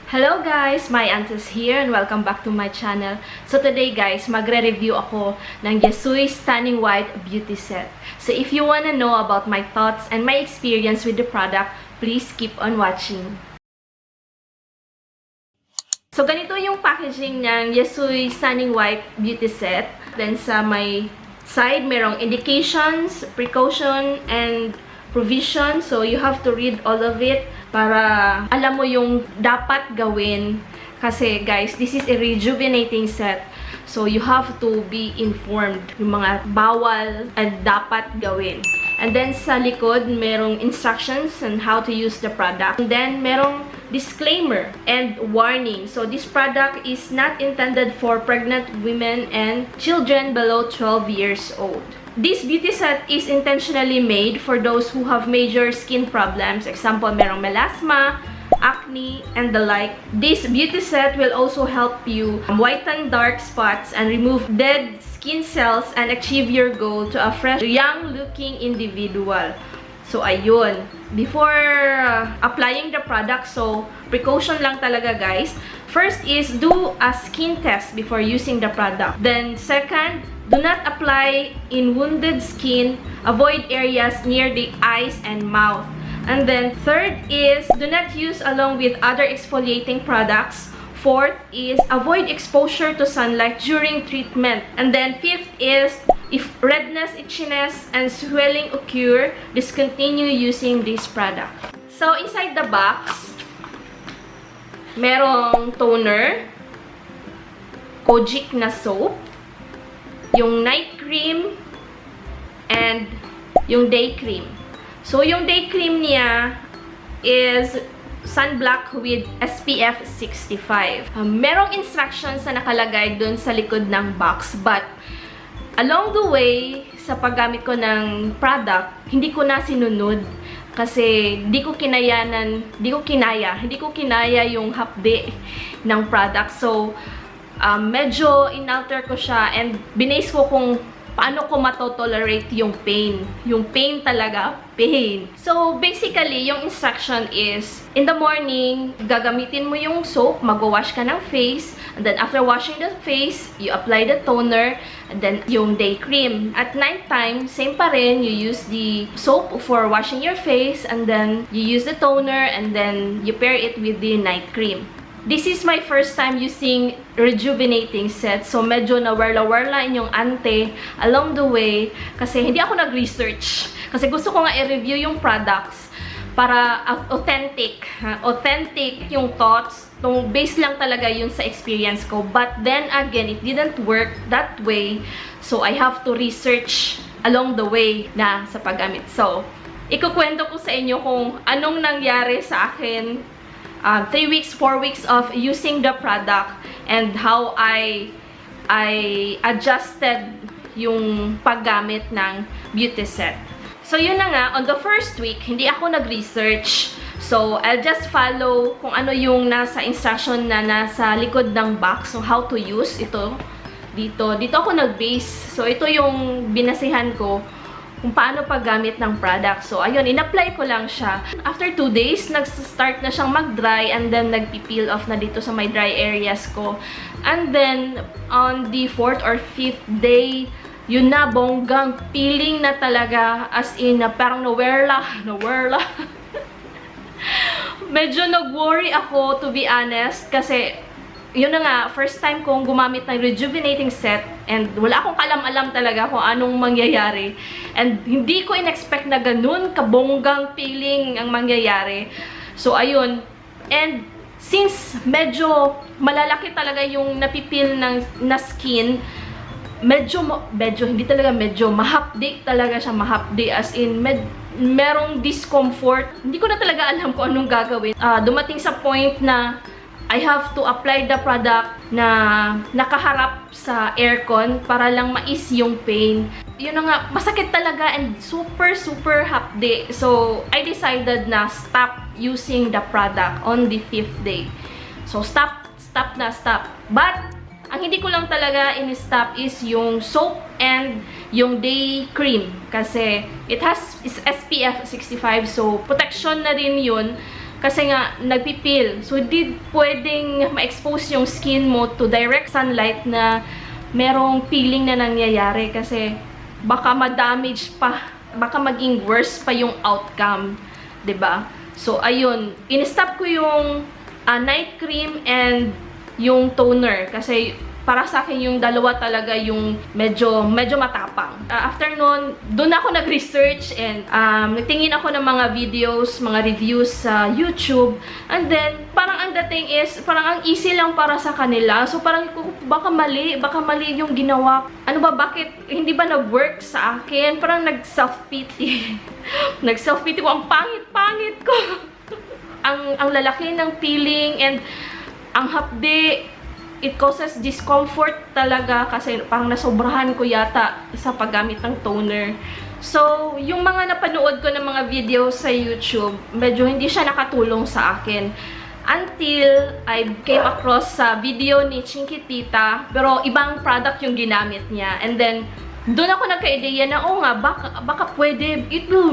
Hello guys! My Antes here and welcome back to my channel. So today guys, magre-review ako ng Yesui Stunning White Beauty Set. So if you wanna know about my thoughts and my experience with the product, please keep on watching. So ganito yung packaging ng Yesui Stunning White Beauty Set. Then sa may side, merong indications, precaution, and provision. So you have to read all of it para alam mo yung dapat gawin. Kasi guys, this is a rejuvenating set. So you have to be informed yung mga bawal at dapat gawin. And then sa likod, merong instructions on how to use the product. And then merong disclaimer and warning. So this product is not intended for pregnant women and children below 12 years old. This beauty set is intentionally made for those who have major skin problems. Example, merong melasma, acne, and the like. This beauty set will also help you whiten dark spots and remove dead skin cells and achieve your goal to a fresh, young-looking individual. So, ayun. Before applying the product, so, precaution lang talaga, guys. First is, do a skin test before using the product. Then, second, do not apply in wounded skin. Avoid areas near the eyes and mouth. And then, third is, do not use along with other exfoliating products. Fourth is, avoid exposure to sunlight during treatment. And then, fifth is, if redness, itchiness, and swelling occur, discontinue using this product. So, inside the box, merong toner, Kojic na soap, yung night cream, and yung day cream. So, yung day cream niya is sunblock with SPF 65. Merong instructions na nakalagay dun sa likod ng box, but along the way, sa paggamit ko ng product, hindi ko na sinunod kasi hindi ko kinaya yung hapde ng product. So, medyo inalter ko siya and binase ko kung paano ko matotolerate yung pain. Yung pain talaga, pain. So, basically, yung instruction is, in the morning, gagamitin mo yung soap, mag-wash ka ng face, and then after washing the face, you apply the toner, and then yung day cream. At nighttime, same pa rin, you use the soap for washing your face, and then you use the toner, and then you pair it with the night cream. This is my first time using rejuvenating set. So, medyo na-warla-warla yung ante along the way. Kasi hindi ako nag-research. Kasi gusto ko nga i-review yung products para authentic. Authentic yung thoughts. Base lang talaga yun sa experience ko. But then again, it didn't work that way. So, I have to research along the way na sa paggamit. So, ikukwento ko sa inyo kung anong nangyari sa akin 3 weeks, 4 weeks of using the product and how I adjusted yung paggamit ng beauty set. So, yun na nga, on the first week, hindi ako nag-research. So, I'll just follow kung ano yung nasa instruction na nasa likod ng box. So, how to use ito dito. Dito ako nag-base. So, ito yung binasihan ko kung paano paggamit ng product. So, ayun, in-apply ko lang siya. After 2 days, nag-start na siyang mag-dry and then nag-peel off na dito sa my dry areas ko. And then, on the 4th or 5th day, yun na, bonggang peeling na talaga. As in, parang nawerla. Medyo nag-worry ako, to be honest, kasi yun na nga, first time kong gumamit ng rejuvenating set and wala akong kalam-alam talaga kung anong mangyayari. And hindi ko in-expect na ganun kabonggang peeling ang mangyayari. So, ayun. And since medyo malalaki talaga yung napipil na skin, medyo mahapdi talaga siya, mahapdi. As in, merong discomfort. Hindi ko na talaga alam kung anong gagawin. Dumating sa point na I have to apply the product na nakaharap sa aircon para lang ma-ease yung pain. Yun na nga, masakit talaga and super hapdi. So, I decided na stop using the product on the 5th day. So, stop. But, ang hindi ko lang talaga in-stop is yung soap and yung day cream. Kasi, it has SPF 65. So, protection na rin yun. Kasi nga, nagpipil. So, di pwedeng ma-expose yung skin mo to direct sunlight na merong peeling na nangyayari kasi baka ma-damage pa, baka maging worse pa yung outcome, 'di ba? So, ayun, in-stop ko yung night cream and yung toner kasi para sa akin yung dalawa talaga yung medyo matapang. After nun, doon ako nag-research and nagtingin ako ng mga videos, mga reviews sa YouTube. And then, parang ang dating is, parang ang easy lang para sa kanila. So, parang baka mali yung ginawa. Ano ba, bakit hindi ba nag-work sa akin? Parang nag-self-pity. Nag-self-pity ko, ang pangit-pangit ko. ang lalaki ng peeling and ang hapde. It causes discomfort talaga kasi parang nasobrahan ko yata sa paggamit ng toner. So, yung mga napanood ko ng mga videos sa YouTube, medyo hindi siya nakatulong sa akin. Until I came across sa video ni Chinky Tita, pero ibang product yung ginamit niya. And then, doon ako nagka-ideya na, oo nga, baka pwede,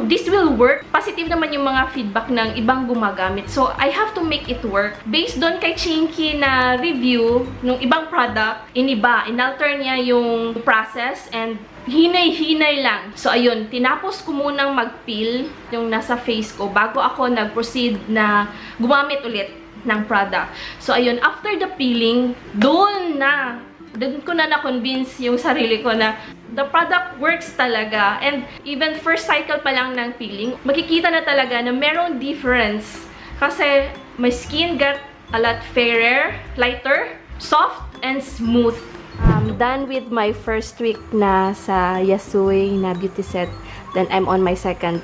this will work. Positive naman yung mga feedback ng ibang gumagamit. So, I have to make it work. Based doon kay Chinky na review ng ibang product, inalter niya yung process and hinay-hinay lang. So, ayun, tinapos ko munang mag-peel yung nasa face ko bago ako nag-proceed na gumamit ulit ng product. So, ayun, after the peeling, doon ko na na-convince yung sarili ko na the product works talaga. And even first cycle pa lang ng peeling, makikita na talaga na merong difference. Kasi my skin got a lot fairer, lighter, soft, and smooth. I'm done with my first week na sa Yasui na beauty set. Then I'm on my second.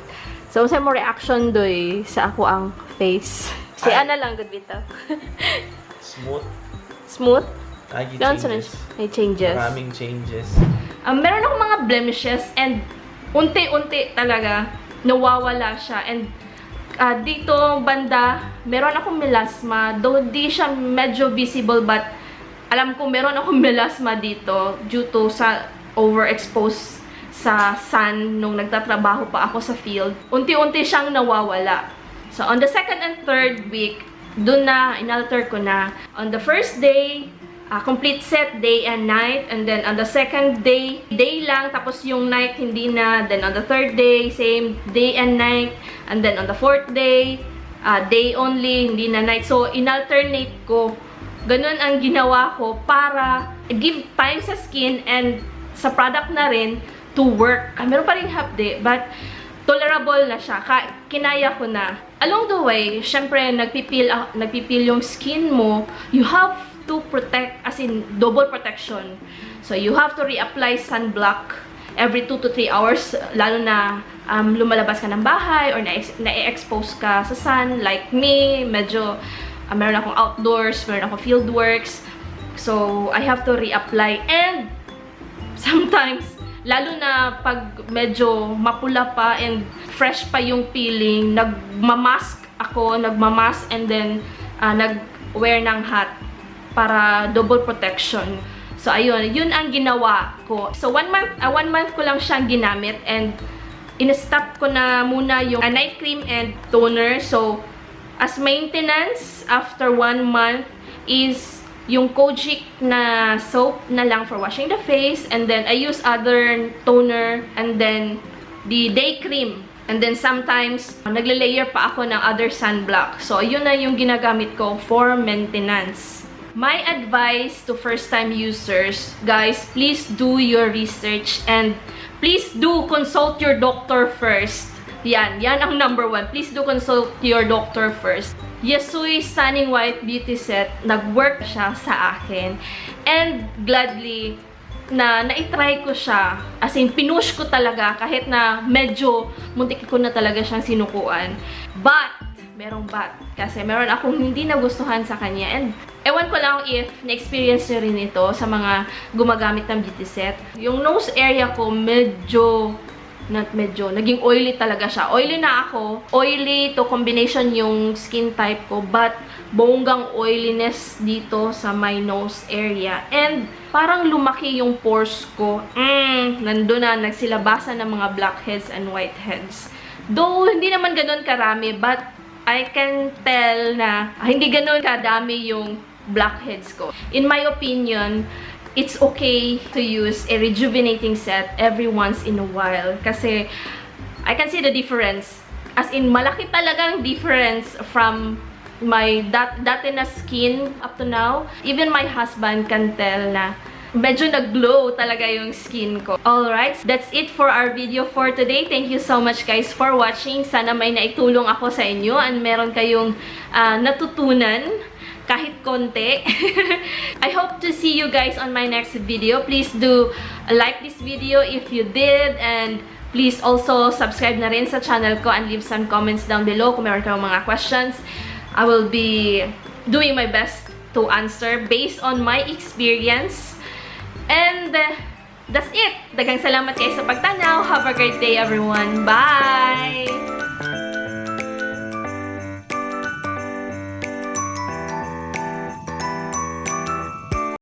So, sa mo reaction doy sa ako ang face. Si Ana lang, good bita. Smooth. Smooth? Changes. May changes. Maraming changes. Meron akong mga blemishes and unti-unti talaga nawawala siya. And dito banda, meron akong melasma. Though di siya medyo visible but alam ko meron akong melasma dito due to sa overexposed sa sun nung nagtatrabaho pa ako sa field. Unti-unti siyang nawawala. So on the second and third week, dun na inalter ko na. On the first day, complete set, day and night. And then, on the second day, day lang. Tapos yung night, hindi na. Then, on the third day, same, day and night. And then, on the fourth day, day only, hindi na night. So, inalternate ko. Ganun ang ginawa ko para give time sa skin and sa product na rin to work. Meron pa rin half day, but tolerable na siya. Kinaya ko na. Along the way, syempre, nagpipil yung skin mo. You have to protect, as in double protection. So, you have to reapply sunblock every 2 to 3 hours, lalo na lumalabas ka ng bahay or na-expose ka sa sun. Like me, medyo meron akong outdoors, meron akong fieldworks. So, I have to reapply. And sometimes, lalo na pag medyo mapula pa and fresh pa yung peeling, nagmamask and then nag-wear ng hat para double protection. So, ayun. Yun ang ginawa ko. So, 1 month ko lang siyang ginamit and in-stop ko na muna yung night cream and toner. So, as maintenance, after 1 month is yung Kojic na soap na lang for washing the face. And then, I use other toner and then the day cream. And then, sometimes, nagle-layer pa ako ng other sunblock. So, yun na yung ginagamit ko for maintenance. My advice to first-time users, guys, please do your research and please do consult your doctor first. Yan ang number 1. Please do consult your doctor first. Yasui Stunning White Beauty Set, nag-work siya sa akin. And gladly, na-try ko siya. As in, pinush ko talaga kahit na medyo muntik ko na talaga siyang sinukuan. But, merong but. Kasi meron akong hindi nagustuhan sa kanya. And ewan ko lang if na-experience nyo rin ito sa mga gumagamit ng beauty set. Yung nose area ko, naging oily talaga siya. Oily na ako. Oily to combination yung skin type ko. But, bonggang oiliness dito sa my nose area. And, parang lumaki yung pores ko. Nandun na, nagsilabasan ng mga blackheads and whiteheads. Though, hindi naman ganun karami. But, I can tell na hindi ganun kadami yung blackheads ko. In my opinion, it's okay to use a rejuvenating set every once in a while. Kasi I can see the difference. As in, malaki talagang difference from my dati na skin up to now. Even my husband can tell na medyo nag-glow talaga yung skin ko. Alright, that's it for our video for today. Thank you so much guys for watching. Sana may naitulong ako sa inyo and meron kayong natutunan kahit konti. I hope to see you guys on my next video. Please do like this video if you did, and please also subscribe na rin sa channel ko and leave some comments down below kung meron kayong mga questions. I will be doing my best to answer based on my experience. And that's it. Daghang salamat kayo sa pagtanaw. Have a great day everyone. Bye!